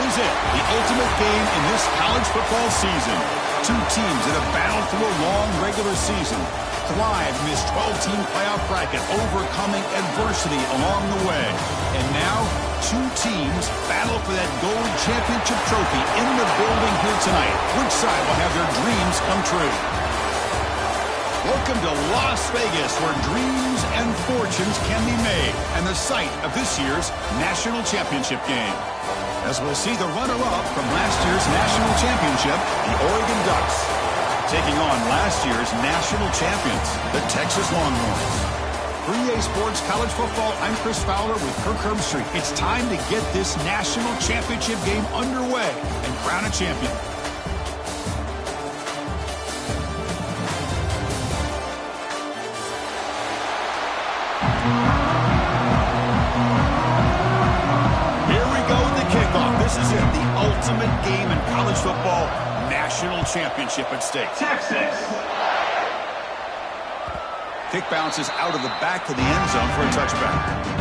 is it, the ultimate game in this college football season. Two teams that have battled through a long regular season, thrived in this 12-team playoff bracket, overcoming adversity along the way. And now, two teams battle for that gold championship trophy in the building here tonight. Which side will have their dreams come true? Welcome to Las Vegas, where dreams and fortunes can be made, and the site of this year's national championship game. As we'll see the runner-up from last year's national championship, the Oregon Ducks, taking on last year's national champions, the Texas Longhorns. For EA Sports College Football, I'm Chris Fowler with Kirk Herbstreit. It's time to get this national championship game underway and crown a champion. This is it, the ultimate game in college football, national championship at stake. Texas. Kick bounces out of the back to the end zone for a touchback.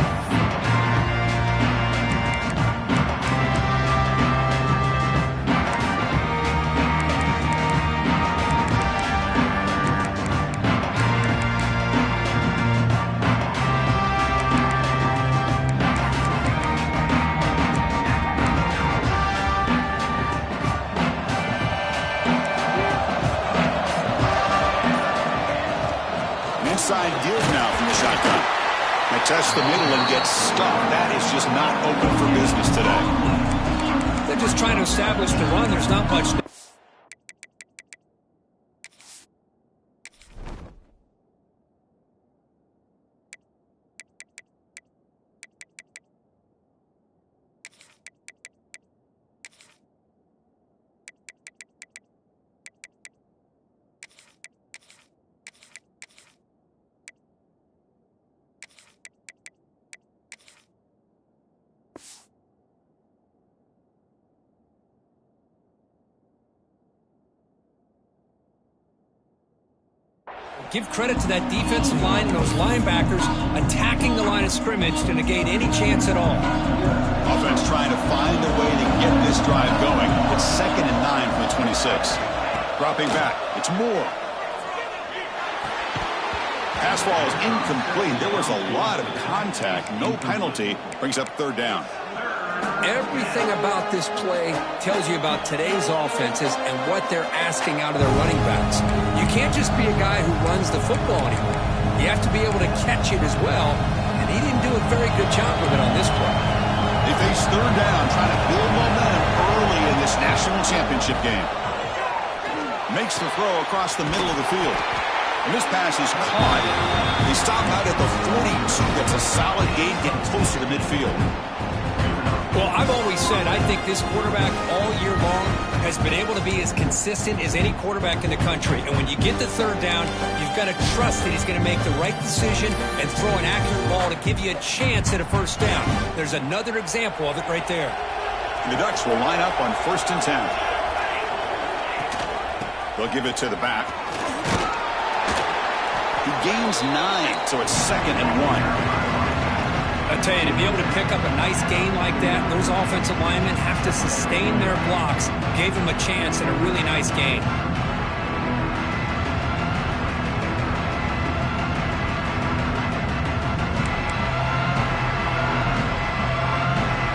Inside give now from the shotgun. They test the middle and get stuck. That is just not open for business today. They're just trying to establish the run. There's not much. Give credit to that defensive line and those linebackers attacking the line of scrimmage to negate any chance at all. Offense trying to find a way to get this drive going. It's 2nd and 9 from the 26. Dropping back. It's Moore. Pass ball is incomplete. There was a lot of contact. No penalty. Brings up 3rd down. Everything about this play tells you about today's offenses and what they're asking out of their running backs. You can't just be a guy who runs the football anymore. You have to be able to catch it as well, and he didn't do a very good job with it on this play. They face 3rd down, trying to build momentum early in this national championship game. Makes the throw across the middle of the field. And this pass is caught. They stop out at the 42. That's a solid gain, getting closer to midfield. Well, I've always said I think this quarterback all year long has been able to be as consistent as any quarterback in the country. And when you get the 3rd down, you've got to trust that he's going to make the right decision and throw an accurate ball to give you a chance at a 1st down. There's another example of it right there. The Ducks will line up on 1st and 10. They'll give it to the back. He gains 9, so it's 2nd and 1. I tell you, to be able to pick up a nice gain like that, those offensive linemen have to sustain their blocks. Gave them a chance at a really nice gain.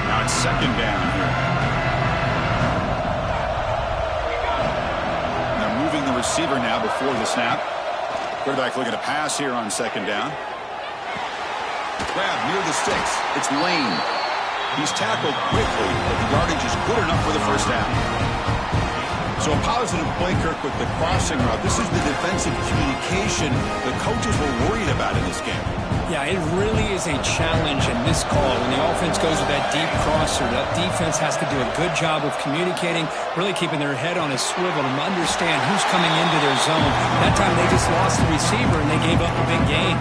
Now it's 2nd down here. They're moving the receiver now before the snap. Quarterback looking to pass here on 2nd down. Grab near the sticks. It's Lane. He's tackled quickly, but the yardage is good enough for the 1st down. So a positive play, Kirk, with the crossing route. This is the defensive communication the coaches were worried about in this game. Yeah, it really is a challenge in this call. When the offense goes with that deep crosser, that defense has to do a good job of communicating, really keeping their head on a swivel and understand who's coming into their zone. That time they just lost the receiver and they gave up a big gain.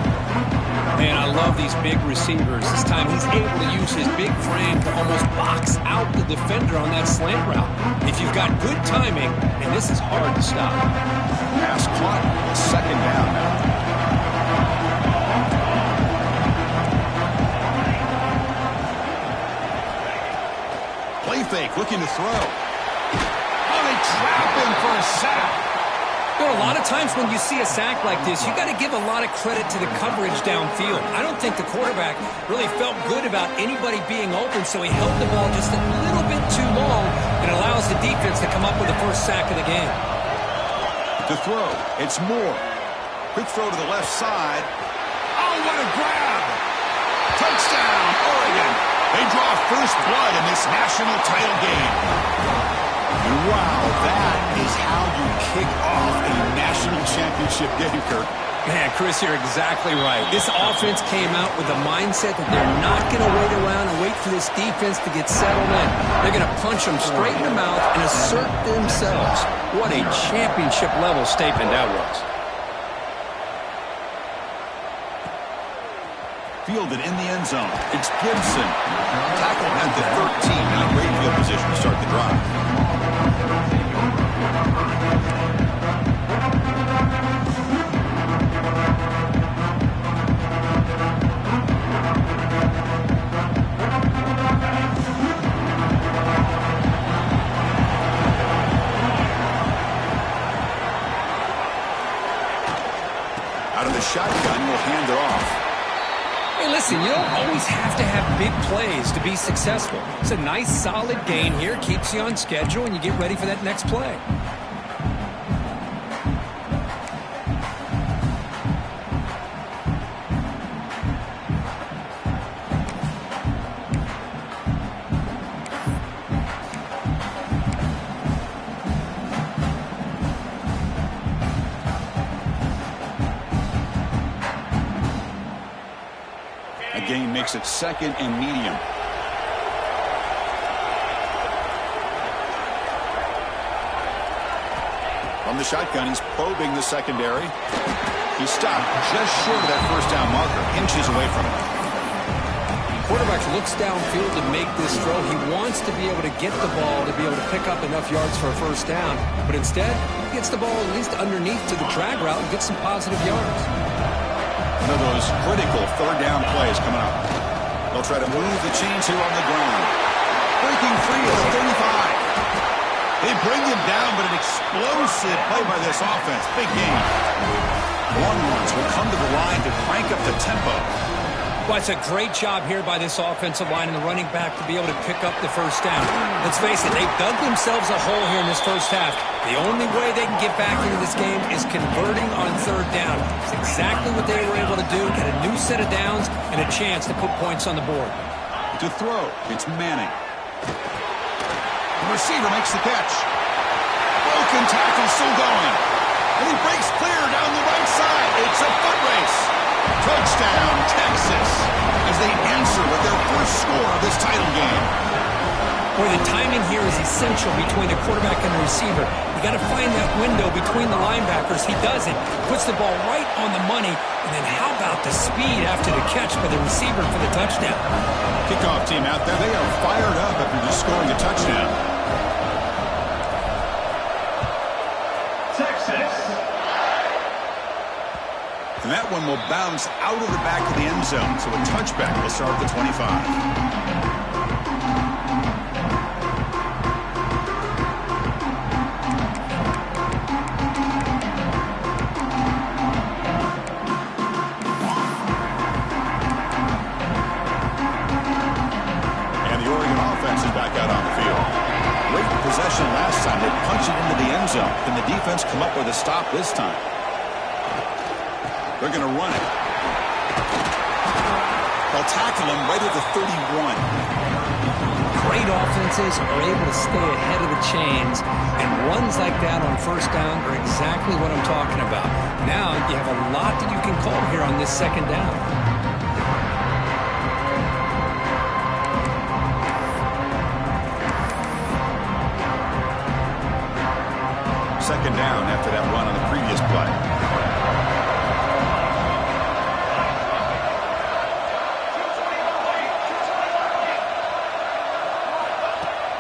Man, I love these big receivers. This time he's able to use his big frame to almost box out the defender on that slant route. If you've got good timing, and this is hard to stop. Pass clock, 2nd down now. Play fake, looking to throw. Oh, they trap him for a sack. You know, a lot of times when you see a sack like this, you got to give a lot of credit to the coverage downfield. I don't think the quarterback really felt good about anybody being open, so he held the ball just a little bit too long and allows the defense to come up with the first sack of the game. To throw, it's Moore. Quick throw to the left side. Oh, what a grab! Touchdown, Oregon! They draw first blood in this national title game. And wow, that is how you kick off a national championship game, Kirk. Man, Chris, you're exactly right. This offense came out with the mindset that they're not going to wait around and wait for this defense to get settled in. They're going to punch them straight in the mouth and assert themselves. What a championship-level statement that was. Fielded in the end zone. It's Gibson. Tackled at the 13. Now great field position to start the drive. Out of the shotgun, will hand it off. Hey, listen, you don't always have to have big plays to be successful. It's a nice, solid gain here, keeps you on schedule, and you get ready for that next play. Gain makes it second and medium. From the shotgun, he's probing the secondary. He stopped just short of that first down marker, inches away from it. Quarterback looks downfield to make this throw. He wants to be able to get the ball to be able to pick up enough yards for a first down, but instead, he gets the ball at least underneath to the drag route and gets some positive yards. One of those critical third down plays coming up. They'll try to move the chains here on the ground. Breaking free at the 35. They bring him down, but an explosive play by this offense. Big game. Longhorns will come to the line to crank up the tempo. Well, it's a great job here by this offensive line and the running back to be able to pick up the first down. Let's face it, they've dug themselves a hole here in this first half. The only way they can get back into this game is converting on third down. It's exactly what they were able to do, get a new set of downs and a chance to put points on the board. To throw, it's Manning. The receiver makes the catch. Broken tackle still going. And he breaks clear down the right side. It's a foot race. Touchdown, Texas, as they answer with their first score of this title game. Boy, the timing here is essential between the quarterback and the receiver. You got to find that window between the linebackers. He does it, puts the ball right on the money, and then how about the speed after the catch by the receiver for the touchdown? Kickoff team out there, they are fired up after just scoring a touchdown. And that one will bounce out of the back of the end zone, so a touchback will start at the 25. And the Oregon offense is back out on the field. Great possession last time. They punched it into the end zone. Can the defense come up with a stop this time? They're going to run it. They'll tackle him right at the 31. Great offenses are able to stay ahead of the chains, and runs like that on first down are exactly what I'm talking about. Now you have a lot that you can call here on this second down. Second down after that run on the previous play.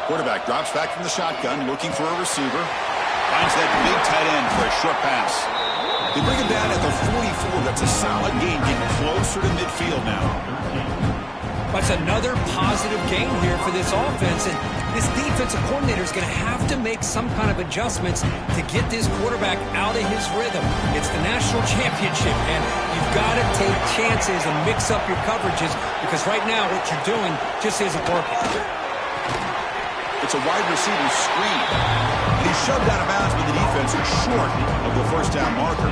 Quarterback drops back from the shotgun, looking for a receiver. Finds that big tight end for a short pass. They bring him down at the 44. That's a solid gain, getting closer to midfield now. That's another positive gain here for this offense, and this defensive coordinator is going to have to make some kind of adjustments to get this quarterback out of his rhythm. It's the national championship, and you've got to take chances and mix up your coverages because right now what you're doing just isn't working. It's a wide receiver screen, and he's shoved out of bounds, but the defense is short of the first down marker.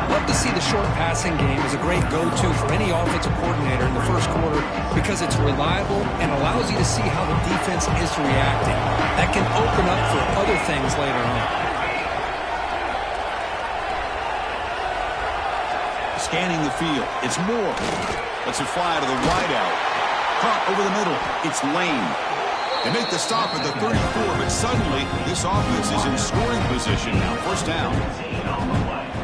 Love to see the short passing game as a great go-to for any offensive coordinator in the first quarter because it's reliable and allows you to see how the defense is reacting. That can open up for other things later on. Scanning the field. It's Moore. Lets it fly to the wideout. Caught over the middle. It's Lane. They make the stop at the 34, but suddenly this offense is in scoring position now. First down.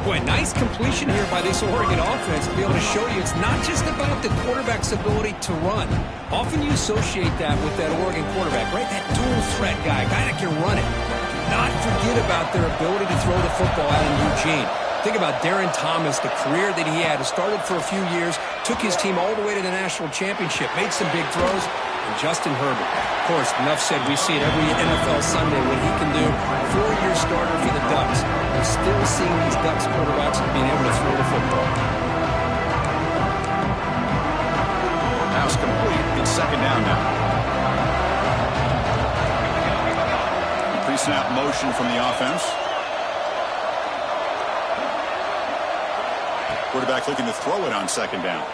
Boy, nice completion here by this Oregon offense to be able to show you it's not just about the quarterback's ability to run. Often you associate that with that Oregon quarterback, right? That dual threat guy that can run it. Do not forget about their ability to throw the football out in Eugene. Think about Darren Thomas, the career that he had. Started for a few years, took his team all the way to the national championship, made some big throws. And Justin Herbert, of course, enough said, we see it every NFL Sunday what he can do. 4-year starter for the Ducks. We're still seeing these Ducks quarterbacks being able to throw the football. Pass complete. It's second down now. Pre-snap motion from the offense. Quarterback looking to throw it on second down.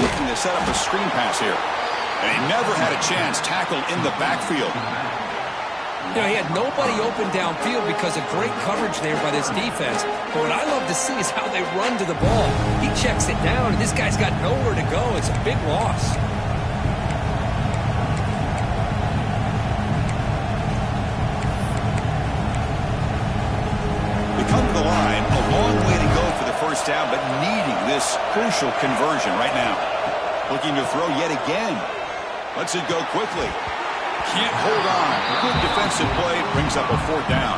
Looking to set up a screen pass here. And he never had a chance. Tackled in the backfield. You know, he had nobody open downfield because of great coverage there by this defense. But what I love to see is how they run to the ball. He checks it down, and this guy's got nowhere to go. It's a big loss. They come to the line. A long way to go for the first down, but needing this crucial conversion right now. Looking to throw yet again. Lets it go quickly. Can't hold on. Good defensive play. Brings up a fourth down.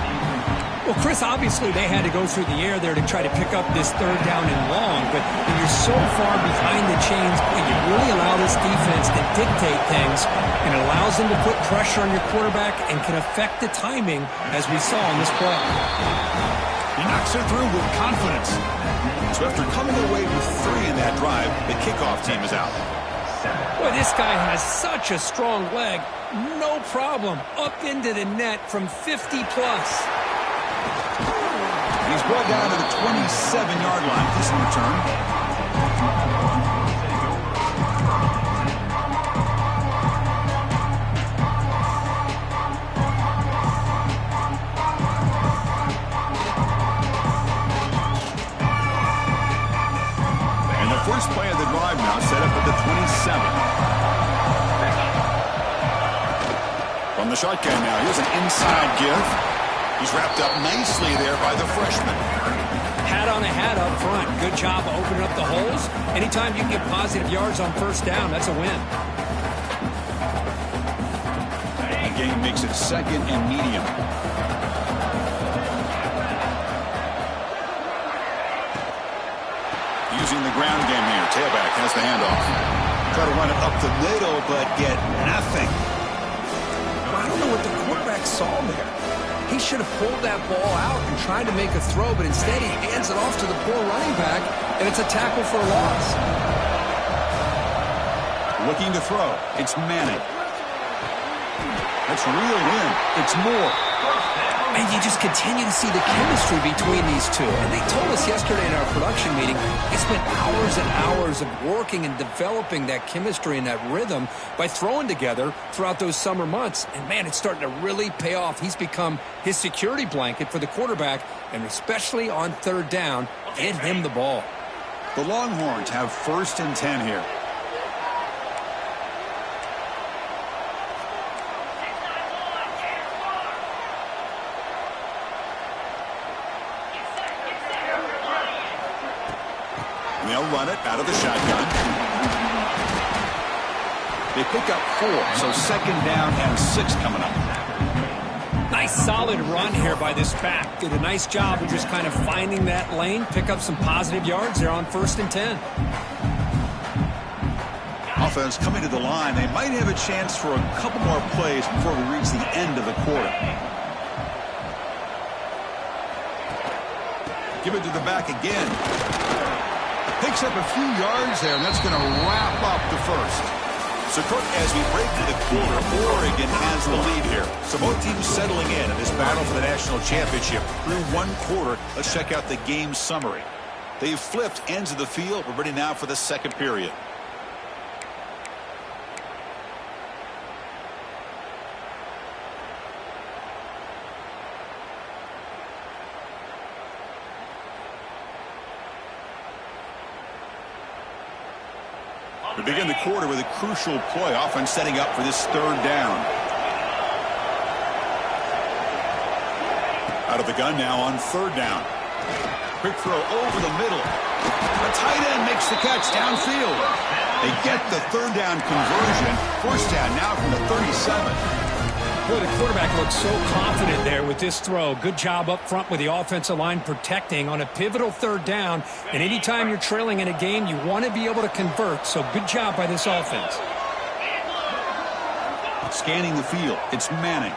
Well, Chris, obviously they had to go through the air there to try to pick up this third down and long. But when you're so far behind the chains, boy, you really allow this defense to dictate things. And it allows them to put pressure on your quarterback and can affect the timing, as we saw in this play. He knocks it through with confidence. So after coming away with 3 in that drive, the kickoff team is out. Boy, this guy has such a strong leg. No problem. Up into the net from 50-plus. He's brought down to the 27-yard line. This return. First play of the drive now set up at the 27. From the shotgun now, here's an inside give. He's wrapped up nicely there by the freshman. Hat on a hat up front. Good job of opening up the holes. Anytime you can get positive yards on first down, that's a win. The game makes it second and medium. Using the ground game here. Tailback has the handoff. Try to run it up the middle, but get nothing. I don't know what the quarterback saw there. He should have pulled that ball out and tried to make a throw, but instead he hands it off to the poor running back, and it's a tackle for a loss. Looking to throw. It's Manning. That's reeled in. It's Moore. And you just continue to see the chemistry between these two. And they told us yesterday in our production meeting, they spent hours and hours of working and developing that chemistry and that rhythm by throwing together throughout those summer months. And, man, it's starting to really pay off. He's become his security blanket for the quarterback, and especially on third down, get him the ball. The Longhorns have 1st and 10 here. They'll run it out of the shotgun. They pick up 4, so second down and 6 coming up. Nice solid run here by this back. Did a nice job of just kind of finding that lane, pick up some positive yards there on 1st and 10. A offense coming to the line. They might have a chance for a couple more plays before we reach the end of the quarter. Give it to the back again. Picks up a few yards there, and that's going to wrap up the first. So, Cook, as we break to the quarter, Oregon has the lead here. So both teams settling in this battle for the national championship through one quarter. Let's check out the game summary. They've flipped ends of the field. We're ready now for the second period. We begin the quarter with a crucial play. Offense setting up for this third down. Out of the gun now on third down. Quick throw over the middle. A tight end makes the catch downfield. They get the third down conversion. First down now from the 37. Boy, the quarterback looks so confident there with this throw. Good job up front with the offensive line protecting on a pivotal third down. And anytime you're trailing in a game, you want to be able to convert. So good job by this offense. Scanning the field. It's Manning.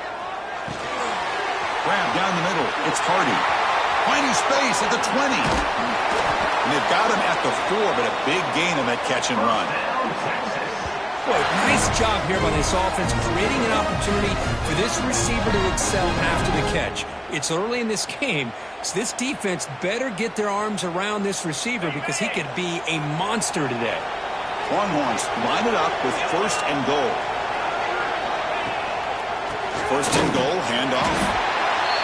Grab down the middle. It's Hardy. Finding space at the 20. And they've got him at the 4, but a big gain on that catch and run. Boy, nice job here by this offense, creating an opportunity for this receiver to excel after the catch. It's early in this game, so this defense better get their arms around this receiver because he could be a monster today. Longhorns line it up with first and goal. First and goal, handoff.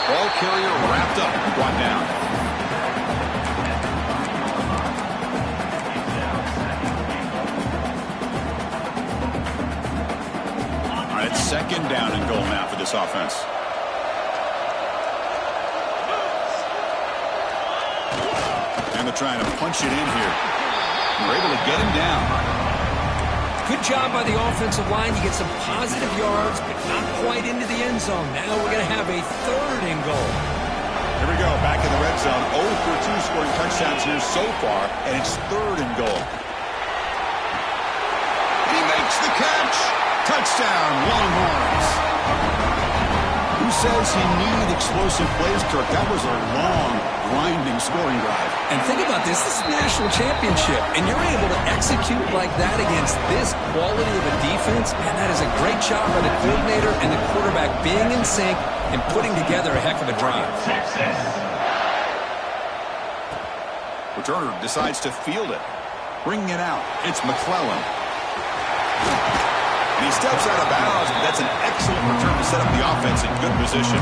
Ball carrier wrapped up, brought down. It's second down and goal now for this offense. And they're trying to punch it in here. They're able to get him down. Good job by the offensive line. You get some positive yards, but not quite into the end zone. Now we're going to have a third and goal. Here we go, back in the red zone. 0 for 2 scoring touchdowns here so far, and it's third and goal. He makes the catch. Touchdown, Longhorns. Who says he needed explosive plays, Kirk? That was a long, grinding scoring drive. And think about this. This is a national championship, and you're able to execute like that against this quality of a defense. Man, that is a great job by the coordinator and the quarterback being in sync and putting together a heck of a drive. Returner decides to field it. Bringing it out. It's McClellan. And he steps out of bounds, but that's an excellent return to set up the offense in good position.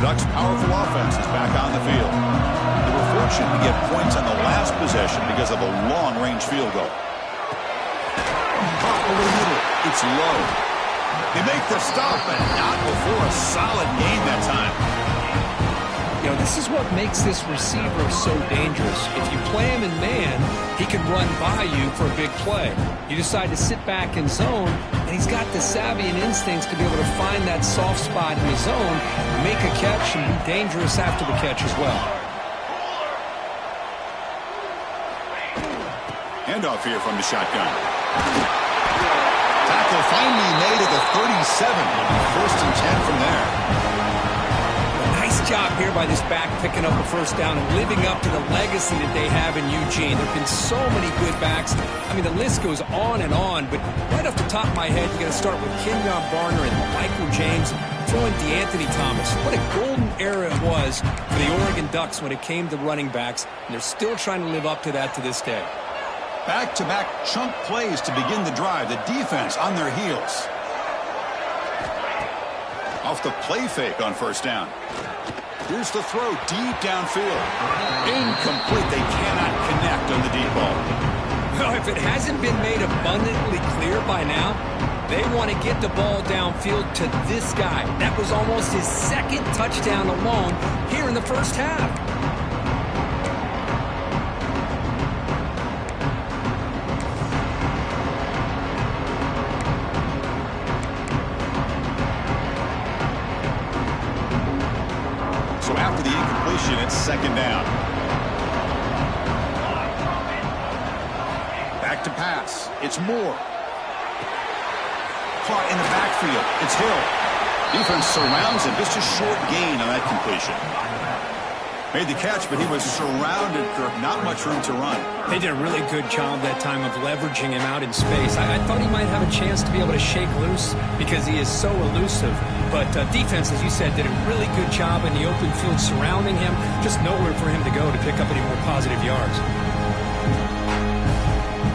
Ducks' powerful offense is back on the field. They were fortunate to get points on the last possession because of a long-range field goal. Over the middle. It's low. They make the stop, and not before a solid gain that time. You know, this is what makes this receiver so dangerous. If you play him in man, he can run by you for a big play. You decide to sit back in zone, and he's got the savvy and instincts to be able to find that soft spot in the zone, make a catch, and be dangerous after the catch as well. Handoff here from the shotgun. Tackle finally made at the 37. First and 10 from there. Nice job here by this back picking up the first down and living up to the legacy that they have in Eugene. There have been so many good backs. I mean, the list goes on, but right off the top of my head, you got to start with Kenyon Barner and Michael James, throwing DeAnthony Thomas. What a golden era it was for the Oregon Ducks when it came to running backs, and they're still trying to live up to that to this day. Back-to-back chunk plays to begin the drive. The defense on their heels. Off the play fake on first down. Here's the throw deep downfield. Incomplete. They cannot connect on the deep ball. Well, if it hasn't been made abundantly clear by now, they want to get the ball downfield to this guy. That was almost his second touchdown alone here in the first half. So after the incompletion, it's second down. Back to pass. It's Moore. Caught in the backfield. It's Hill. Defense surrounds him. Just a short gain on that completion. Made the catch, but he was surrounded for not much room to run. They did a really good job that time of leveraging him out in space. I thought he might have a chance to be able to shake loose because he is so elusive. But defense, as you said, did a really good job in the open field surrounding him. Just nowhere for him to go to pick up any more positive yards.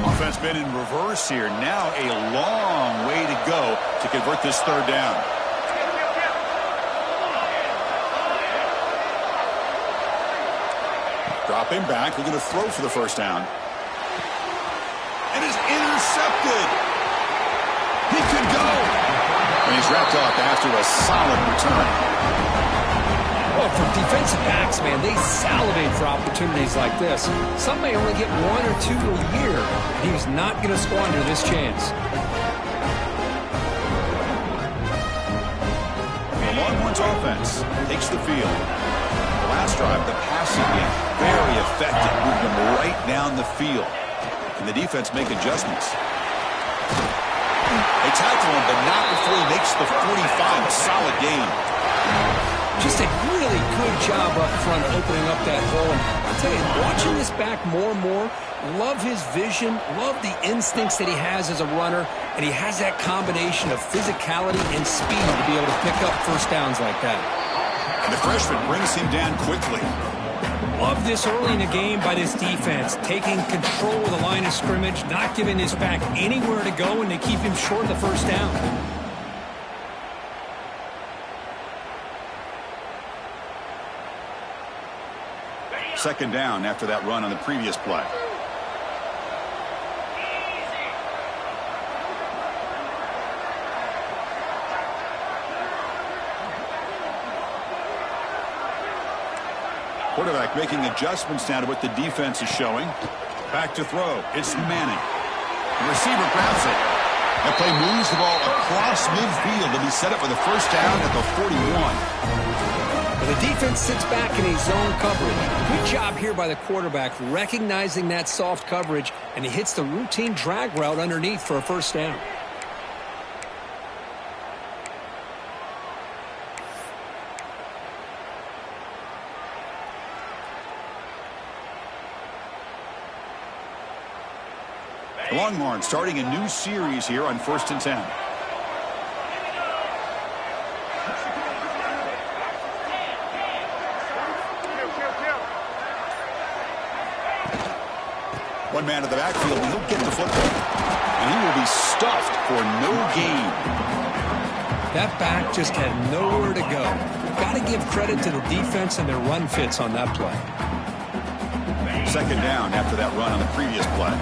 Offense been in reverse here. Now a long way to go to convert this third down. Dropping back, looking to throw for the first down. And is intercepted. He could go. And he's wrapped up after a solid return. Well, for defensive backs, man, they salivate for opportunities like this. Some may only get one or two a year, and he's not going to squander this chance. The Longhorns offense takes the field. The last drive, the passing game, very effective. Moved them right down the field. Can the defense make adjustments? They tackle him, but not before he makes the 45. A solid gain. Just a really good job up front opening up that hole. And I'll tell you, watching this back more and more, love his vision, love the instincts that he has as a runner, and he has that combination of physicality and speed to be able to pick up first downs like that. And the freshman brings him down quickly. Love this early in the game by this defense, taking control of the line of scrimmage, not giving his back anywhere to go, and they keep him short of the first down. Second down after that run on the previous play. Quarterback making adjustments now to what the defense is showing. Back to throw. It's Manning. The receiver grabs it. That play moves the ball across midfield to be set up for the first down at the 41. Well, the defense sits back in a zone coverage. Good job here by the quarterback recognizing that soft coverage, and he hits the routine drag route underneath for a first down. The Longhorns starting a new series here on 1st and 10. One man in the backfield, and he'll get the football. And he will be stuffed for no gain. That back just had nowhere to go. Got to give credit to the defense and their run fits on that play. Second down after that run on the previous play.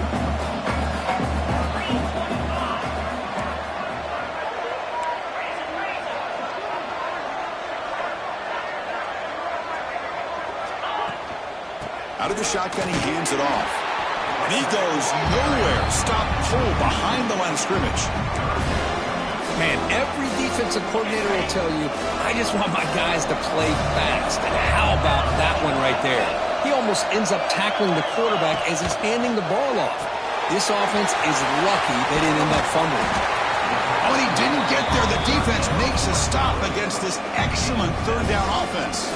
Out of the shotgun, he hands it off. And he goes nowhere. Stop pull behind the line of scrimmage. Man, every defensive coordinator will tell you, I just want my guys to play fast. And how about that one right there? He almost ends up tackling the quarterback as he's handing the ball off. This offense is lucky they didn't end up fumbling. Oh, and he didn't get there. The defense makes a stop against this excellent third down offense.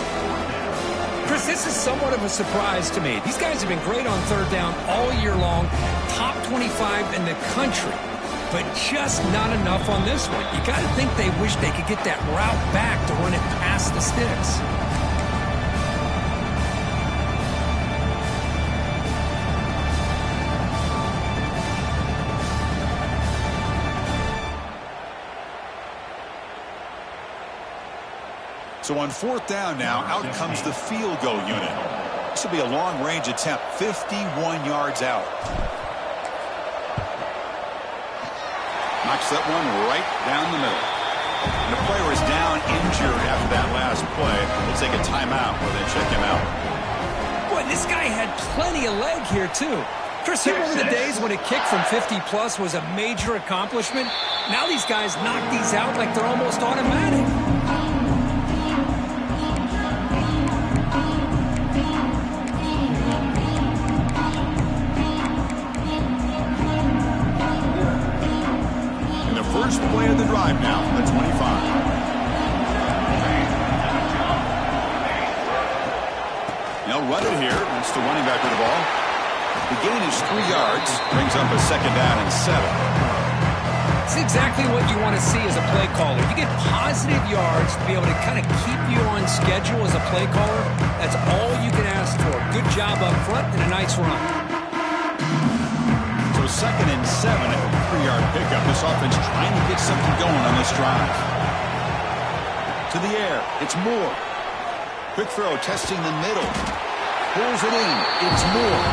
Chris, this is somewhat of a surprise to me. These guys have been great on third down all year long, top 25 in the country, but just not enough on this one. You got to think they wish they could get that route back to run it past the sticks. So on fourth down now, out comes the field goal unit. This will be a long-range attempt, 51 yards out. Knocks that one right down the middle. And the player is down injured after that last play. We'll take a timeout where they check him out. Boy, this guy had plenty of leg here, too. Chris, you remember the days when a kick from 50-plus was a major accomplishment? Now these guys knock these out like they're almost automatic. And the first play of the drive now, the 25. They'll run it here. It's the running back with the ball. The gain is 3 yards. Brings up a second down and 7. It's exactly what you want to see as a play caller. You get positive yards to be able to kind of keep you on schedule as a play caller. That's all you can ask for. Good job up front and a nice run. So 2nd and 7 at the 3-yard pickup. This offense trying to get something going on this drive. To the air. It's Moore. Quick throw, testing the middle. Pulls it in. It's Moore.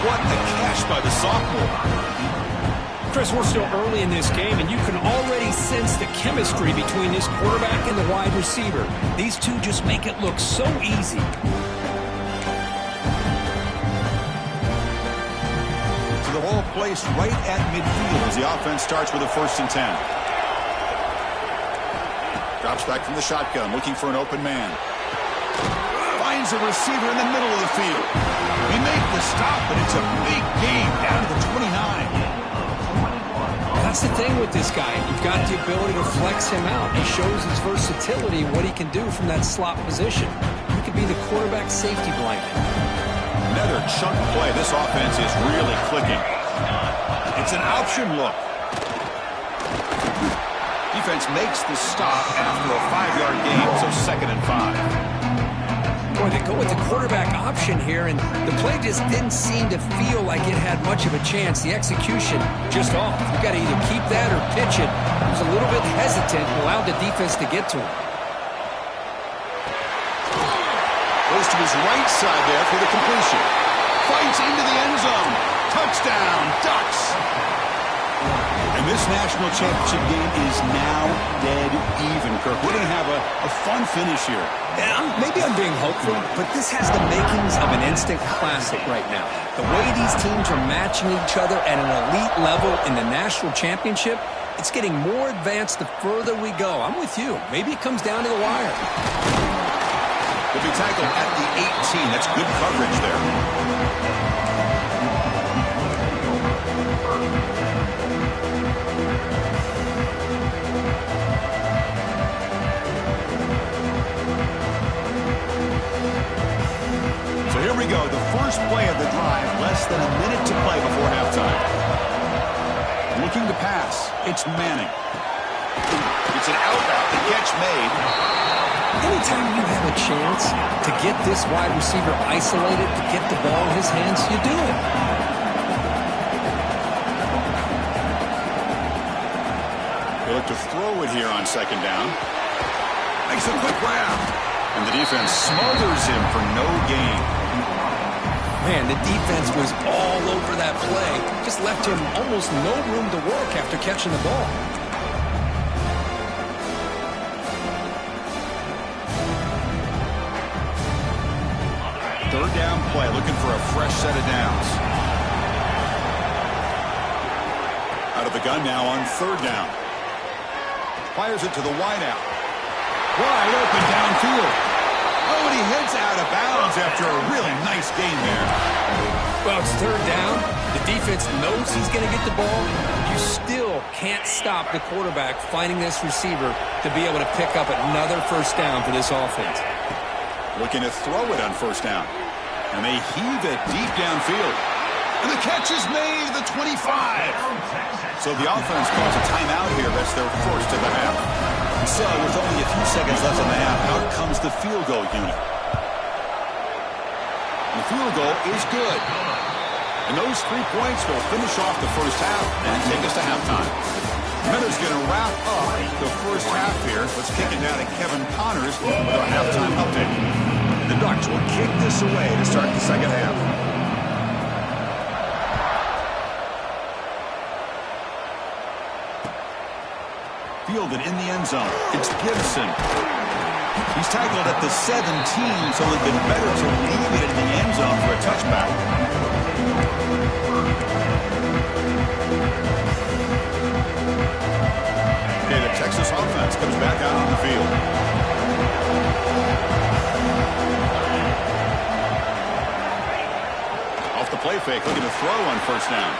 What a catch by the sophomore. Chris, we're still early in this game, and you can already sense the chemistry between this quarterback and the wide receiver. These two just make it look so easy. So the ball placed right at midfield as the offense starts with a 1st and 10. Drops back from the shotgun, looking for an open man. Finds a receiver in the middle of the field. We make the stop, but it's a big gain down to the 29. That's the thing with this guy. You've got the ability to flex him out. He shows his versatility and what he can do from that slot position. He could be the quarterback safety blanket. Another chunk play. This offense is really clicking. It's an option look. Defense makes the stop after a 5-yard gain, so 2nd and 5. Boy, they go with the quarterback option here, and the play just didn't seem to feel like it had much of a chance. The execution just off. You've got to either keep that or pitch it. He was a little bit hesitant and allowed the defense to get to him. Goes to his right side there for the completion. Fights into the end zone. Touchdown, Ducks. And this national championship game is now dead even, Kirk. We're going to have a fun finish here. Maybe I'm being hopeful, but this has the makings of an instant classic right now. The way these teams are matching each other at an elite level in the national championship, it's getting more advanced the further we go. I'm with you. Maybe it comes down to the wire. Will be tackled at the 18. That's good coverage there. So here we go, the first play of the drive, less than a minute to play before halftime. Looking to pass, it's Manning. It's an out route, the catch made. Anytime you have a chance to get this wide receiver isolated, to get the ball in his hands, you do it. They look to throw it here on 2nd down. Makes a quick grab. And the defense smothers him for no gain. Man, the defense was all over that play. Just left him almost no room to work after catching the ball. Third down play, looking for a fresh set of downs. Out of the gun now on 3rd down. Fires it to the wideout. Wide open downfield. Oh, and he heads out of bounds after a really nice gain there. Well, it's 3rd down. The defense knows he's going to get the ball. You still can't stop the quarterback finding this receiver to be able to pick up another 1st down for this offense. Looking to throw it on 1st down. And they heave it deep downfield. And the catch is made, the 25. So the offense calls a timeout here. That's their 1st of the half. So with only a few seconds left in the half, out comes the field goal unit. And the field goal is good. And those 3 points will finish off the 1st half and take us to halftime. Miller's going to wrap up the 1st half here. Let's kick it down to Kevin Connors with our halftime update. The Ducks will kick this away to start the 2nd half. Fielded in the end zone. It's Gibson. He's tackled at the 17, so it'd been better to leave it in the end zone for a touchback. Okay, the Texas offense comes back out on the field. Off the play fake, looking to throw on first down.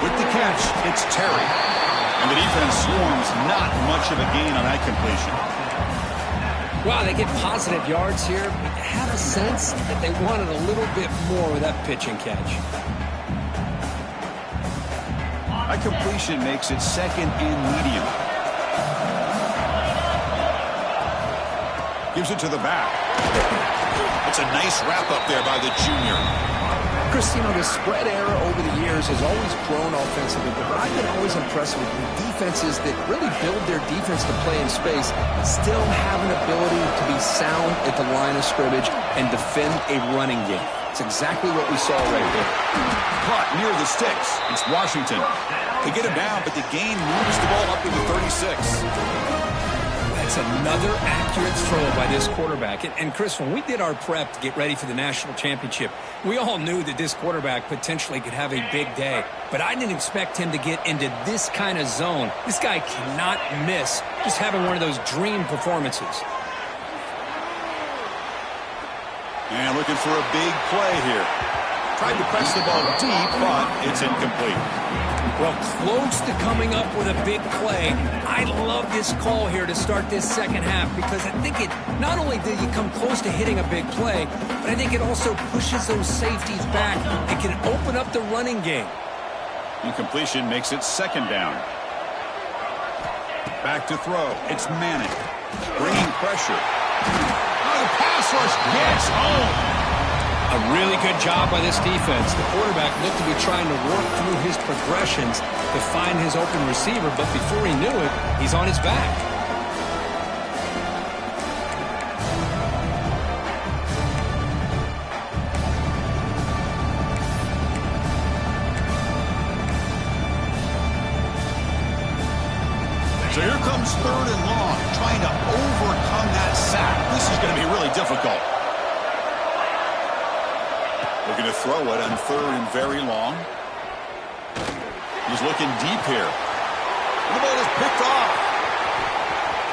With the catch, it's Terry. And the defense swarms, not much of a gain on that completion. Wow, they get positive yards here, but you have a sense that they wanted a little bit more with that pitch and catch. That completion makes it second and medium. Gives it to the back. It's a nice wrap up there by the junior. Chris, you know, the spread era over the years has always grown offensively, but I've been always impressed with the defenses that really build their defense to play in space, still have an ability to be sound at the line of scrimmage and defend a running game. It's exactly what we saw right there. Caught near the sticks. It's Washington. They get him down, but the gain moves the ball up to the 36. That's another accurate throw by this quarterback. And Chris, when we did our prep to get ready for the national championship, we all knew that this quarterback potentially could have a big day. But I didn't expect him to get into this kind of zone. This guy cannot miss just having one of those dream performances. And looking for a big play here. Tried to press the ball deep, but it's incomplete. Well, close to coming up with a big play. I love this call here to start this second half because I think it not only did you come close to hitting a big play, but I think it also pushes those safeties back and can open up the running game. Incompletion makes it second down. Back to throw. It's Manning. Bringing pressure. Oh, the pass rush gets home. A really good job by this defense. The quarterback looked to be trying to work through his progressions to find his open receiver, but before he knew it, he's on his back. So here comes third and long, trying to overcome that sack. This is going to be really difficult. Looking to throw it on third and very long. He's looking deep here. And the ball is picked off.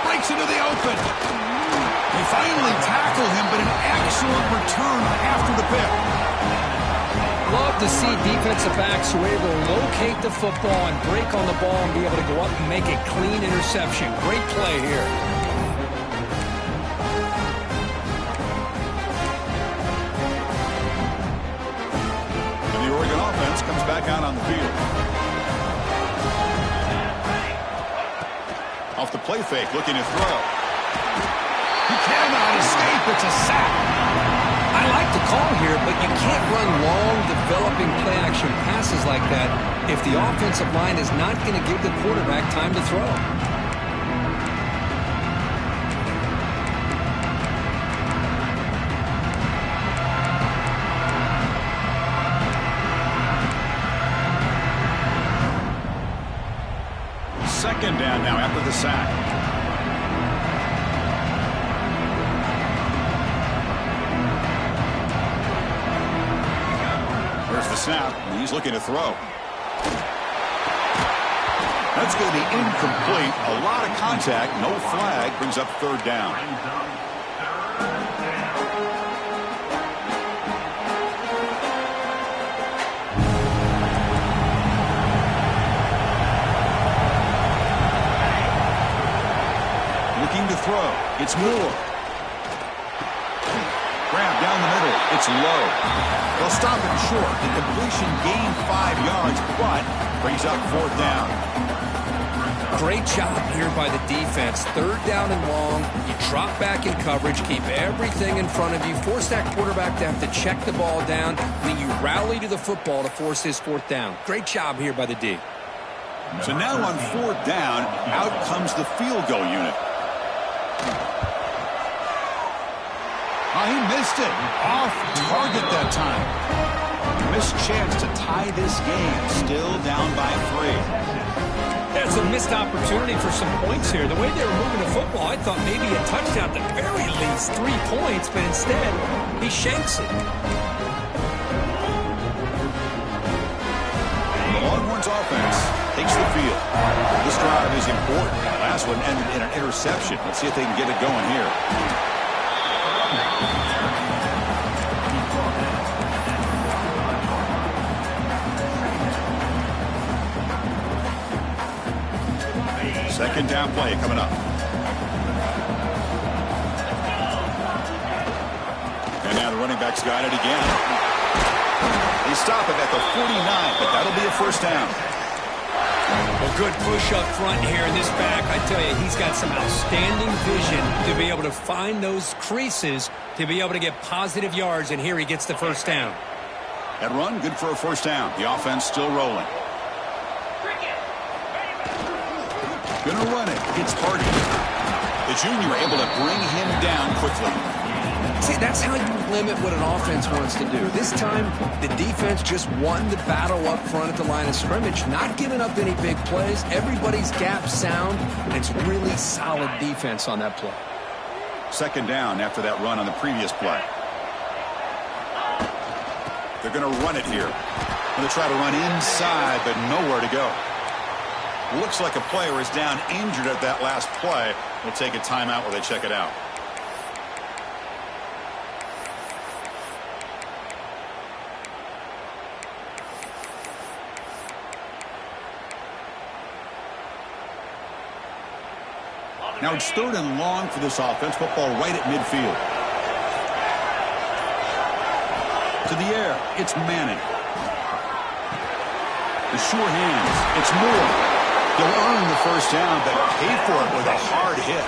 Breaks into the open. They finally tackle him, but an excellent return after the pick. Love to see defensive backs who are able to locate the football and break on the ball and be able to go up and make a clean interception. Great play here. Comes back out on the field. Off the play fake, looking to throw. He cannot escape. It's a sack. I like the call here, but you can't run long, developing play-action passes like that if the offensive line is not going to give the quarterback time to throw. Second down now after the sack. There's the snap, and he's looking to throw. That's going to be incomplete. A lot of contact, no flag, brings up third down. To throw. It's Moore. Grab down the middle. It's low. They'll stop him short. The completion gained 5 yards, but brings up fourth down. Great job here by the defense. Third down and long. You drop back in coverage, keep everything in front of you, force that quarterback to have to check the ball down, and then you rally to the football to force his fourth down. Great job here by the D. So now on fourth down, out comes the field goal unit. Oh, he missed it. Off target that time. Missed chance to tie tie this game. Still down by 3. That's a missed opportunity for some points here. The way they were moving the football, I thought maybe a touchdown at the very least, 3 points, but instead, he shanks it. The Longhorns offense takes the field. This drive is important. The last one ended in an interception. Let's see if they can get it going here. Second down play coming up. And now the running back's got it again. They stop it at the 49, but that'll be a first down. A good push up front here in this back. I tell you, he's got some outstanding vision to be able to find those creases, to be able to get positive yards, and here he gets the first down. That run, good for a first down. The offense still rolling. Gonna run it. It's Hardy. The junior able to bring him down quickly. See, that's how you limit what an offense wants to do. This time, the defense just won the battle up front at the line of scrimmage, not giving up any big plays. Everybody's gap sound, and it's really solid defense on that play. Second down after that run on the previous play. They're going to run it here. Going to try to run inside, but nowhere to go. Looks like a player is down injured at that last play. We'll take a timeout while they check it out. Now it's 3rd and long for this offense. Football right at midfield. To the air. It's Manning. The sure hands. It's Moore. He'll earn the first down, but pay for it with a hard hit.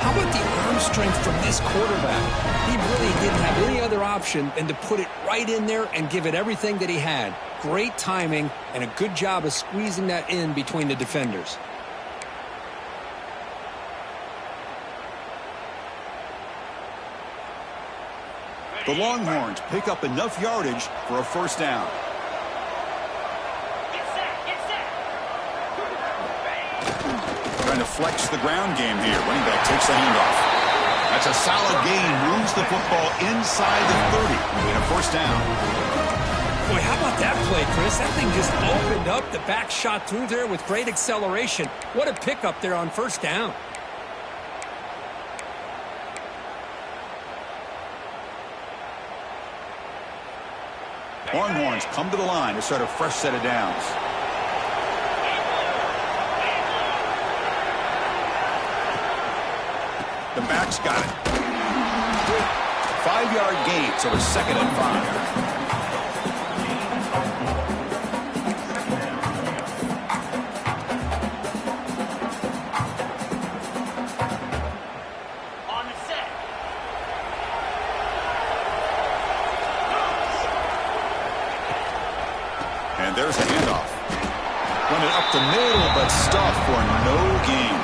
How about the arm strength from this quarterback? He really didn't have any other option than to put it right in there and give it everything that he had. Great timing and a good job of squeezing that in between the defenders. The Longhorns pick up enough yardage for a first down. Trying to flex the ground game here. Running back takes the handoff. That's a solid gain. Moves the football inside the 30. And a first down. Boy, how about that play, Chris? That thing just opened up. The back shot through there with great acceleration. What a pickup there on first down. Longhorns come to the line to start a fresh set of downs. The back's got it. 5-yard gain, so a 2nd and 5. And there's the handoff. Run it up the middle, but stuffed for no gain.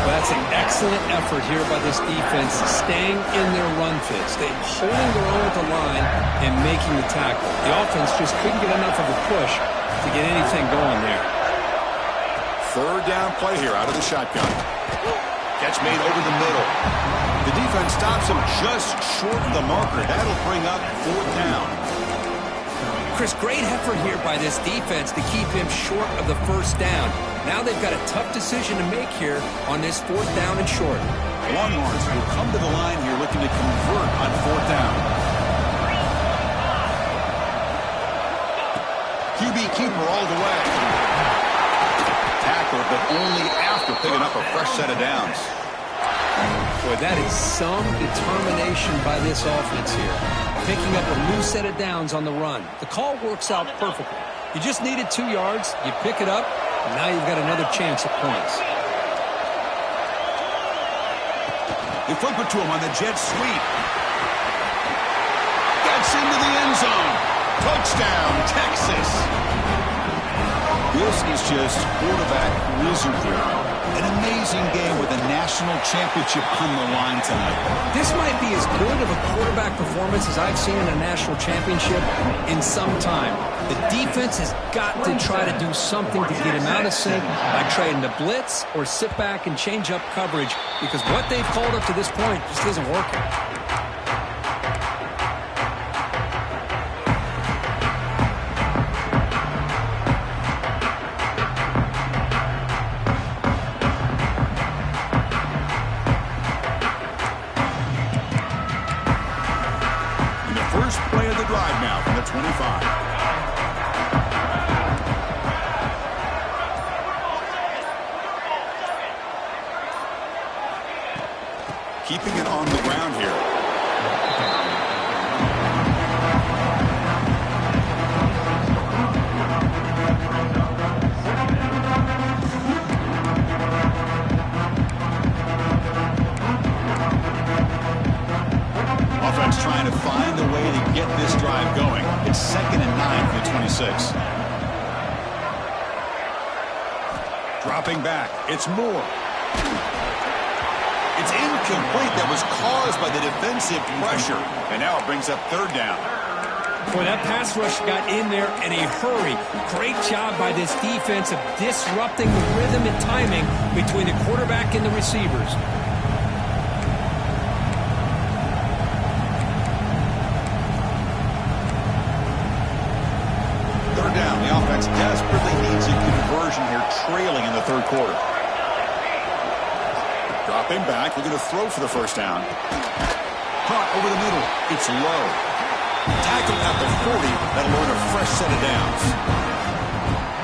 Well, that's an excellent effort here by this defense, staying in their run fits. They're holding their own at the line and making the tackle. The offense just couldn't get enough of a push to get anything going there. 3rd down play here out of the shotgun. Catch made over the middle. The defense stops him just short of the marker. That'll bring up 4th down. Chris, great effort here by this defense to keep him short of the first down. Now they've got a tough decision to make here on this 4th down and short. Longhorns will come to the line here looking to convert on 4th down. QB keeper all the way. Tackle, but only after picking up a fresh set of downs. Boy, that is some determination by this offense here. Picking up a new set of downs on the run. The call works out perfectly. You just needed 2 yards, you pick it up, and now you've got another chance at points. They flip it to him on the jet sweep. Gets into the end zone. Touchdown, Texas. This is just quarterback wizardry. An amazing game with a national championship on the line tonight. This might be as good of a quarterback performance as I've seen in a national championship in some time. The defense has got to try to do something to get him out of sync by trying to blitz or sit back and change up coverage, because what they've called up to this point just isn't working. First play of the drive now from the 25. Keeping it on the ground here. Offense trying to find a way to get this drive going. It's 2nd and 9 for the 26. Dropping back. It's Moore. It's incomplete. That was caused by the defensive pressure. And now it brings up 3rd down. Boy, that pass rush got in there in a hurry. Great job by this defense of disrupting the rhythm and timing between the quarterback and the receivers. Down. The offense desperately needs a conversion here, trailing in the 3rd quarter. Dropping back, looking to throw for the 1st down. Caught over the middle. It's low. Tackled at the 40. That'll earn a fresh set of downs.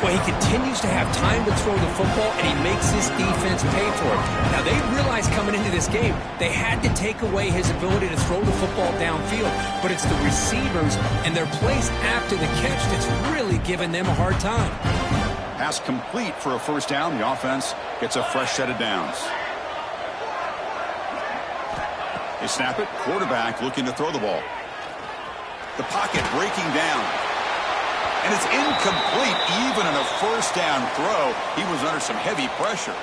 Well, he continues to have time to throw the football, and he makes his defense pay for it. Now, they realized coming into this game they had to take away his ability to throw the football downfield, but it's the receivers and their plays after the catch that's really giving them a hard time. Pass complete for a 1st down. The offense gets a fresh set of downs. They snap it. Quarterback looking to throw the ball. The pocket breaking down. And it's incomplete. Even on a 1st down throw, he was under some heavy pressure.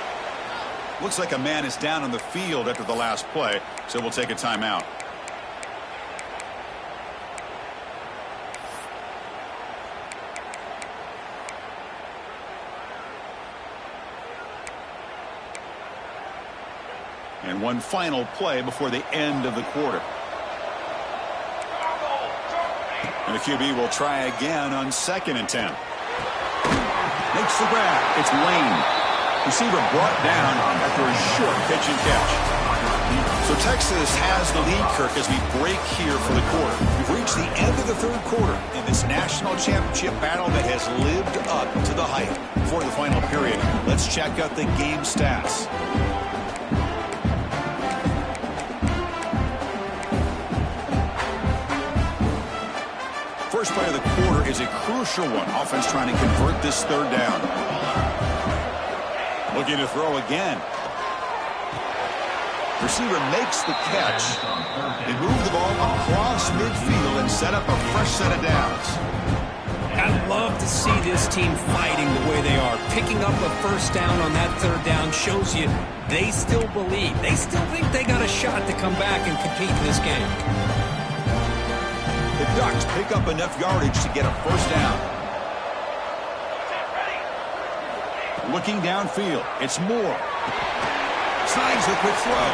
Looks like a man is down on the field after the last play, so we'll take a timeout. And one final play before the end of the quarter. And the QB will try again on 2nd and 10. Makes the grab. It's Lane. Receiver brought down after a short pitch and catch. So Texas has the lead, Kirk, as we break here for the quarter. We've reached the end of the 3rd quarter in this national championship battle that has lived up to the hype. For the final period, let's check out the game stats. First play of the quarter is a crucial one. Offense trying to convert this 3rd down. Looking to throw again. Receiver makes the catch. They move the ball across midfield and set up a fresh set of downs. I love to see this team fighting the way they are. Picking up a 1st down on that 3rd down shows you they still believe. They still think they got a shot to come back and compete in this game. The Ducks pick up enough yardage to get a 1st down. Looking downfield, it's Moore. Signs the quick throw.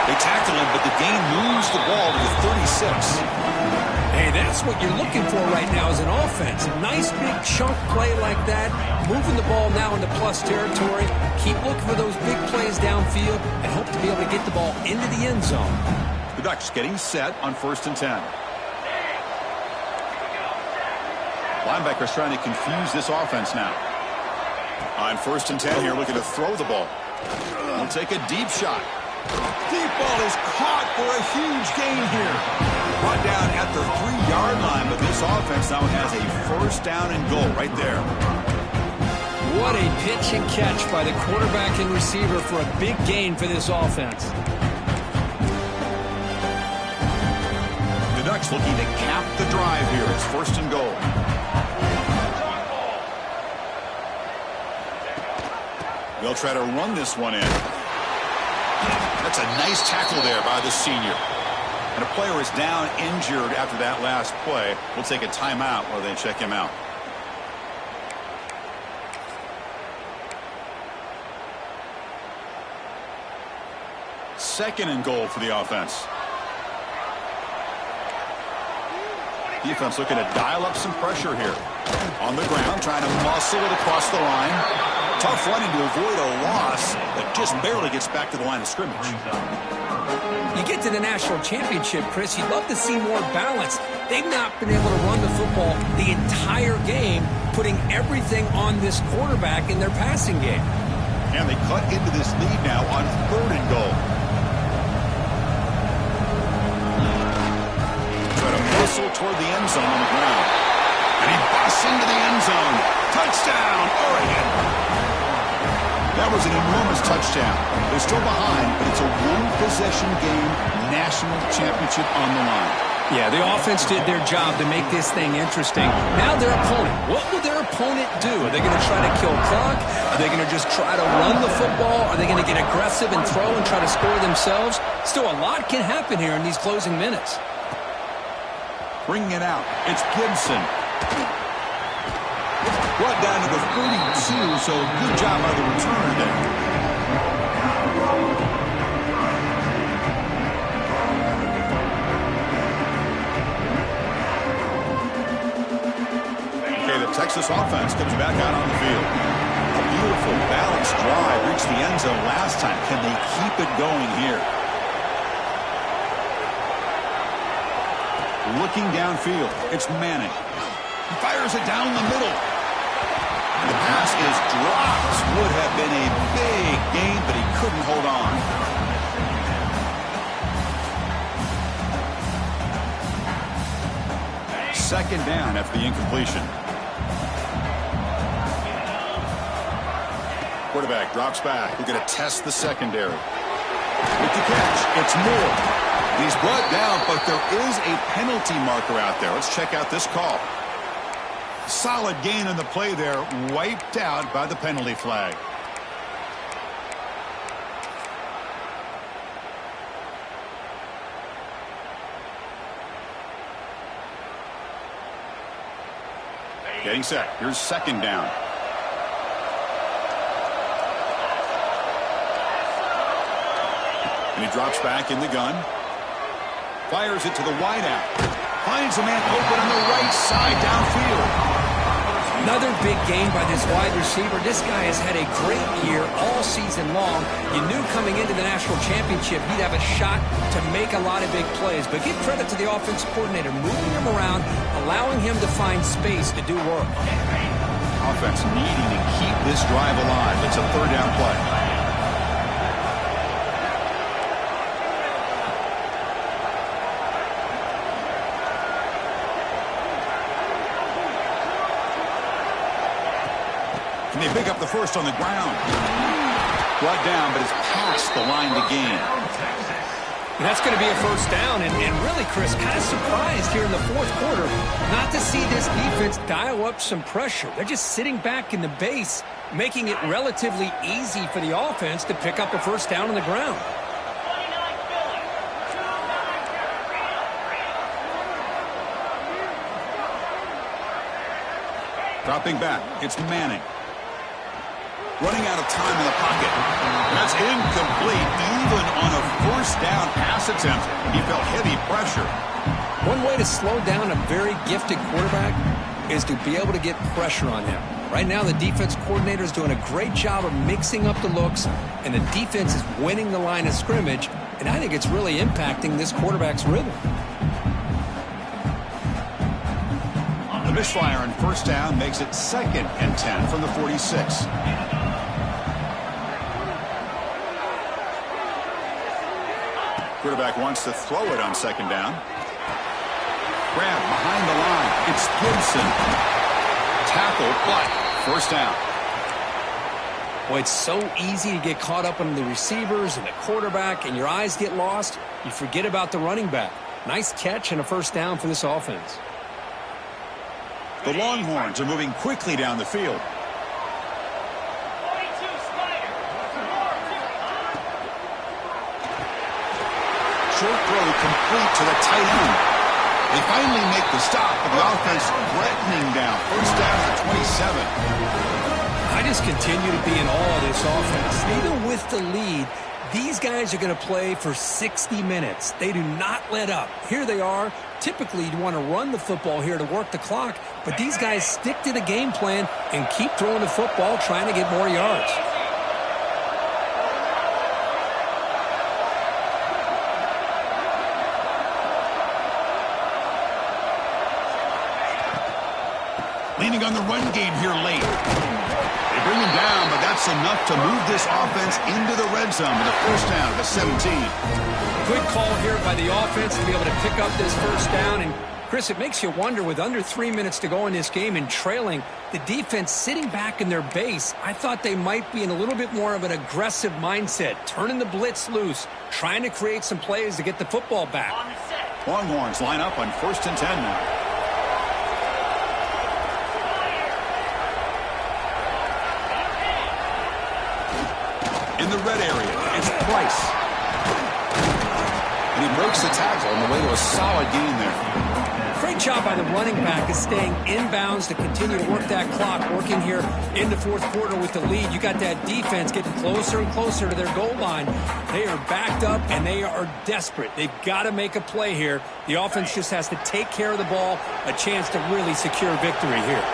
They tackle him, but the gain moves the ball to the 36. Hey, that's what you're looking for right now as an offense. A nice big chunk play like that. Moving the ball now into plus territory. Keep looking for those big plays downfield and hope to be able to get the ball into the end zone. The Ducks getting set on 1st and 10. Linebackers trying to confuse this offense now. On 1st and 10 here, looking to throw the ball. We'll take a deep shot. Deep ball is caught for a huge gain here. Brought down at the 3-yard line, but this offense now has a 1st down and goal right there. What a pitch and catch by the quarterback and receiver for a big gain for this offense. The Ducks looking to cap the drive here. It's 1st and goal. try to run this one in. That's a nice tackle there by the senior. And a player is down injured after that last play. We'll take a timeout while they check him out. Second and goal for the offense. Defense looking to dial up some pressure here. On the ground, trying to muscle it across the line. Tough running to avoid a loss that just barely gets back to the line of scrimmage. You get to the national championship, Chris, you'd love to see more balance. They've not been able to run the football the entire game, putting everything on this quarterback in their passing game. And they cut into this lead now on third and goal. Try to muscle toward the end zone on the ground. And he busts into the end zone. Touchdown, Oregon. That was an enormous touchdown. They're still behind, but it's a one-possession game, national championship on the line. Yeah, the offense did their job to make this thing interesting. Now their opponent. What will their opponent do? Are they going to try to kill clock? Are they going to just try to run the football? Are they going to get aggressive and throw and try to score themselves? Still, a lot can happen here in these closing minutes. Bringing it out. It's Gibson. Brought down to the 32, so good job by the returner there. Okay, the Texas offense comes back out on the field. A beautiful, balanced drive reached the end zone last time. Can they keep it going here? Looking downfield, it's Manning. He fires it down the middle. The pass is dropped. Would have been a big gain, but he couldn't hold on. Second down after the incompletion. Quarterback drops back. We're going to test the secondary. With the catch, it's Moore. He's brought down, but there is a penalty marker out there. Let's check out this call. Solid gain on the play there, wiped out by the penalty flag. Getting set. Here's second down. And he drops back in the gun. Fires it to the wideout. Finds a man open on the right side downfield. Another big game by this wide receiver. This guy has had a great year all season long. You knew coming into the national championship he'd have a shot to make a lot of big plays. But give credit to the offensive coordinator, moving him around, allowing him to find space to do work. Offense needing to keep this drive alive. It's a third down play. And they pick up the first on the ground. Brought down, but it's past the line to gain. And that's going to be a first down. And really, Chris, kind of surprised here in the fourth quarter not to see this defense dial up some pressure. They're just sitting back in the base, making it relatively easy for the offense to pick up a first down on the ground. Dropping back, it's Manning. Running out of time in the pocket. That's incomplete. Even on a first down pass attempt, he felt heavy pressure. One way to slow down a very gifted quarterback is to be able to get pressure on him. Right now, the defense coordinator is doing a great job of mixing up the looks, and the defense is winning the line of scrimmage, and I think it's really impacting this quarterback's rhythm. The misfire on first down makes it 2nd and 10 from the 46. Quarterback wants to throw it on second down. Grab behind the line. It's Gibson. Tackle, but first down. Well, it's so easy to get caught up on the receivers and the quarterback, and your eyes get lost. You forget about the running back. Nice catch and a first down for this offense. The Longhorns are moving quickly down the field. short throw complete to the tight end. They finally make the stop, but the offense threatening down. First down at the 27. I just continue to be in awe of this offense. Even with the lead, these guys are going to play for 60 minutes. They do not let up. Here they are. Typically, you want to run the football here to work the clock, but these guys stick to the game plan and keep throwing the football, trying to get more yards. Leaning on the run game here late. They bring him down, but that's enough to move this offense into the red zone with a first down at the 17. Good call here by the offense to be able to pick up this first down. And, Chris, it makes you wonder, with under 3 minutes to go in this game and trailing, the defense sitting back in their base, I thought they might be in a little bit more of an aggressive mindset, turning the blitz loose, trying to create some plays to get the football back. Longhorns line up on 1st and 10 now. In the red area, it's Price. And he breaks the tackle on the way to a solid gain there. Great job by the running back is staying inbounds to continue to work that clock, working here in the fourth quarter with the lead. You got that defense getting closer and closer to their goal line. They are backed up, and they are desperate. They've got to make a play here. The offense just has to take care of the ball, a chance to really secure victory here.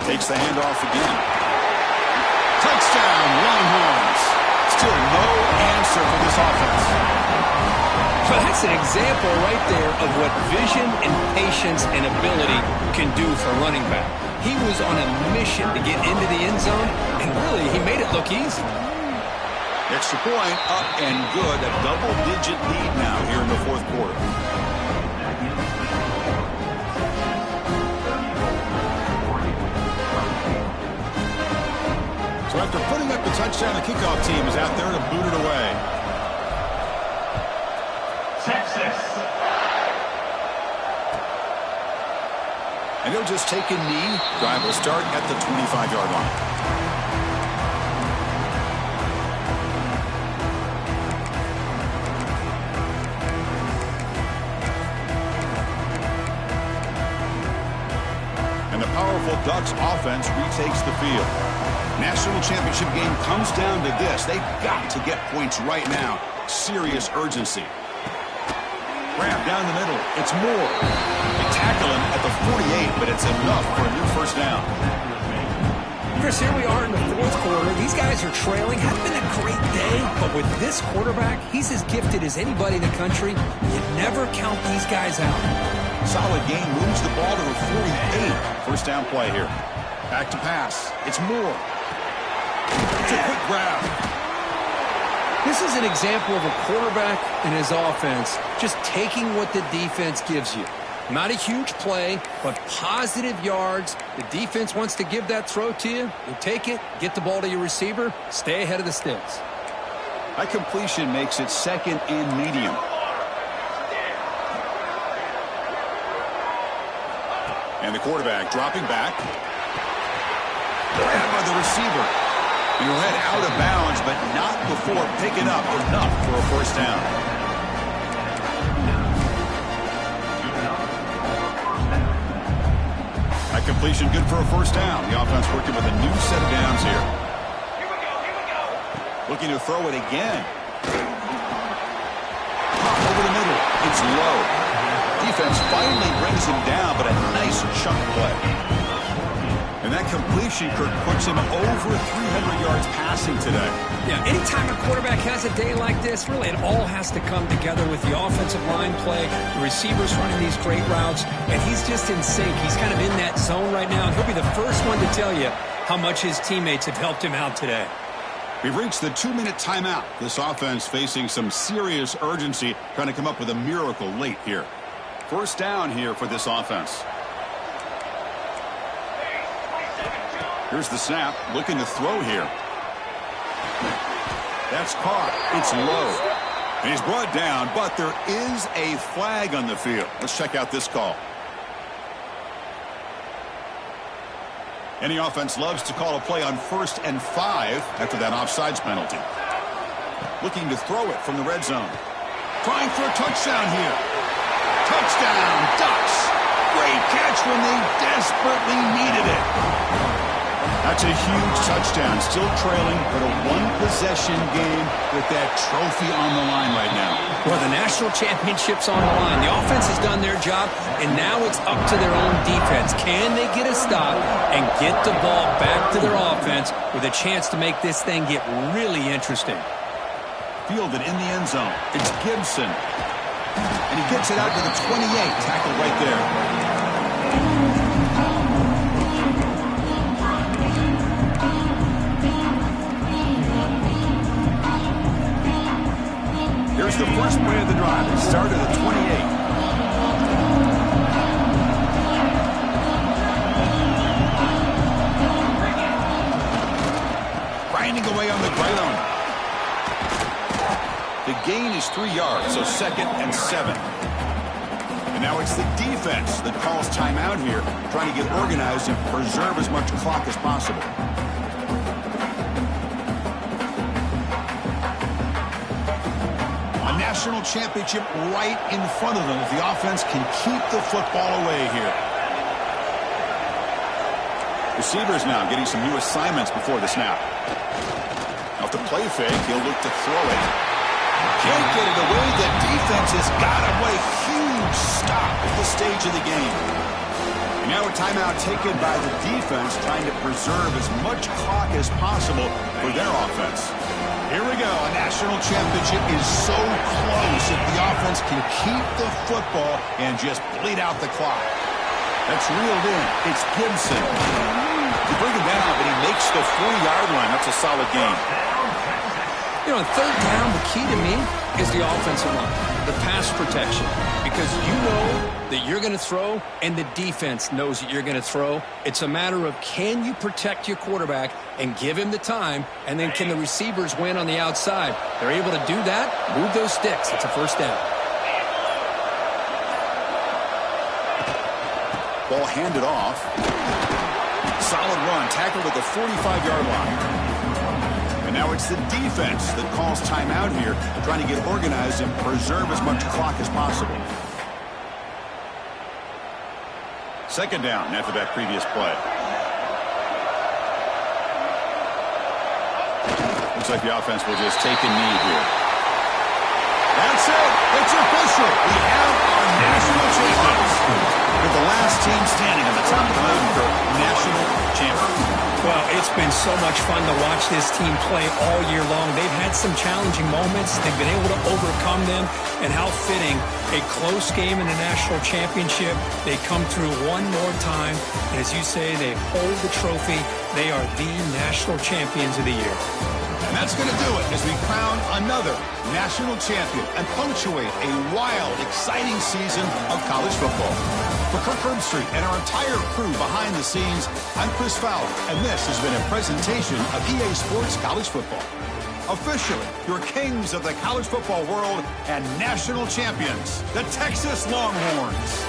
Takes the handoff again. Touchdown, Longhorns. Still no answer for this offense. Well, that's an example right there of what vision and patience and ability can do for a running back. He was on a mission to get into the end zone, and really, he made it look easy. Extra point, up and good. A double-digit lead now here in the fourth quarter. So after putting up the touchdown, the kickoff team is out there to boot it away. Texas. And he'll just take a knee. Drive will start at the 25-yard line. And the powerful Ducks offense retakes the field. National championship game comes down to this. They've got to get points right now. Serious urgency. Grab down the middle. It's Moore. They tackle him at the 48, but it's enough for a new first down. Chris, here we are in the fourth quarter. These guys are trailing. Hasn't been a great day, but with this quarterback, he's as gifted as anybody in the country. You never count these guys out. Solid game, moves the ball to the 48. First down play here. Back to pass. It's Moore. It's a quick grab. This is an example of a quarterback and his offense just taking what the defense gives you. Not a huge play, but positive yards. The defense wants to give that throw to you. You take it, get the ball to your receiver, stay ahead of the sticks. That completion makes it second and medium. And the quarterback dropping back. Grabbed by the receiver. He'll head out of bounds, but not before picking up enough for a first down. That completion good for a first down. The offense working with a new set of downs here. Looking to throw it again. Pop over the middle. It's low. Defense finally brings him down, but a nice chunk play. And that completion, Kirk, puts him over 300 yards passing today. Yeah, anytime a quarterback has a day like this, really it all has to come together with the offensive line play, the receivers running these great routes, and he's just in sync. He's kind of in that zone right now, and he'll be the first one to tell you how much his teammates have helped him out today. We've reached the 2-minute timeout. This offense facing some serious urgency, trying to come up with a miracle late here. First down here for this offense. Here's the snap, looking to throw here. That's caught. It's low. And he's brought down, but there is a flag on the field. Let's check out this call. Any offense loves to call a play on 1st and 5 after that offsides penalty. Looking to throw it from the red zone. Trying for a touchdown here. Touchdown, Ducks. Great catch when they desperately needed it. That's a huge touchdown. Still trailing, but a one-possession game with that trophy on the line right now. Well, the national championship's on the line. The offense has done their job, and now it's up to their own defense. Can they get a stop and get the ball back to their offense with a chance to make this thing get really interesting? Fielded in the end zone. It's Gibson. And he gets it out to the 28. Tackled right there. Here's the first play of the drive. It started at 28. Grinding away on the ground. The gain is 3 yards, so 2nd and 7. And now it's the defense that calls timeout here, trying to get organized and preserve as much clock as possible. A national championship right in front of them if the offense can keep the football away here. Receivers now getting some new assignments before the snap. Off the play fake, he'll look to throw it. Can't get it away. The defense has got him. What a huge stop at this stage of the game. And now a timeout taken by the defense, trying to preserve as much clock as possible for their offense. Here we go. A national championship is so close if the offense can keep the football and just bleed out the clock. That's reeled in. It's Gibson. You bring him down, but he makes the 4-yard line. That's a solid game. You know, on 3rd down, the key to me is the offensive line, the pass protection, because you know that you're going to throw and the defense knows that you're going to throw. It's a matter of can you protect your quarterback and give him the time, and then can the receivers win on the outside? They're able to do that, move those sticks. It's a 1st down. Ball handed off. Solid run, tackled at the 45-yard line. Now it's the defense that calls timeout here, trying to get organized and preserve as much clock as possible. 2nd down after that previous play. Looks like the offense will just take a knee here. That's it. It's official. We have our national champions. With the last team standing on the top of the mountain for national champions. Well, it's been so much fun to watch this team play all year long. They've had some challenging moments. They've been able to overcome them. And how fitting, a close game in the national championship. They come through one more time. And as you say, they hold the trophy. They are the national champions of the year. And that's going to do it as we crown another national champion and punctuate a wild, exciting season of college football. For Kirk Herbstreit and our entire crew behind the scenes, I'm Chris Fowler, and this has been a presentation of EA Sports College Football. Officially, your kings of the college football world and national champions, the Texas Longhorns.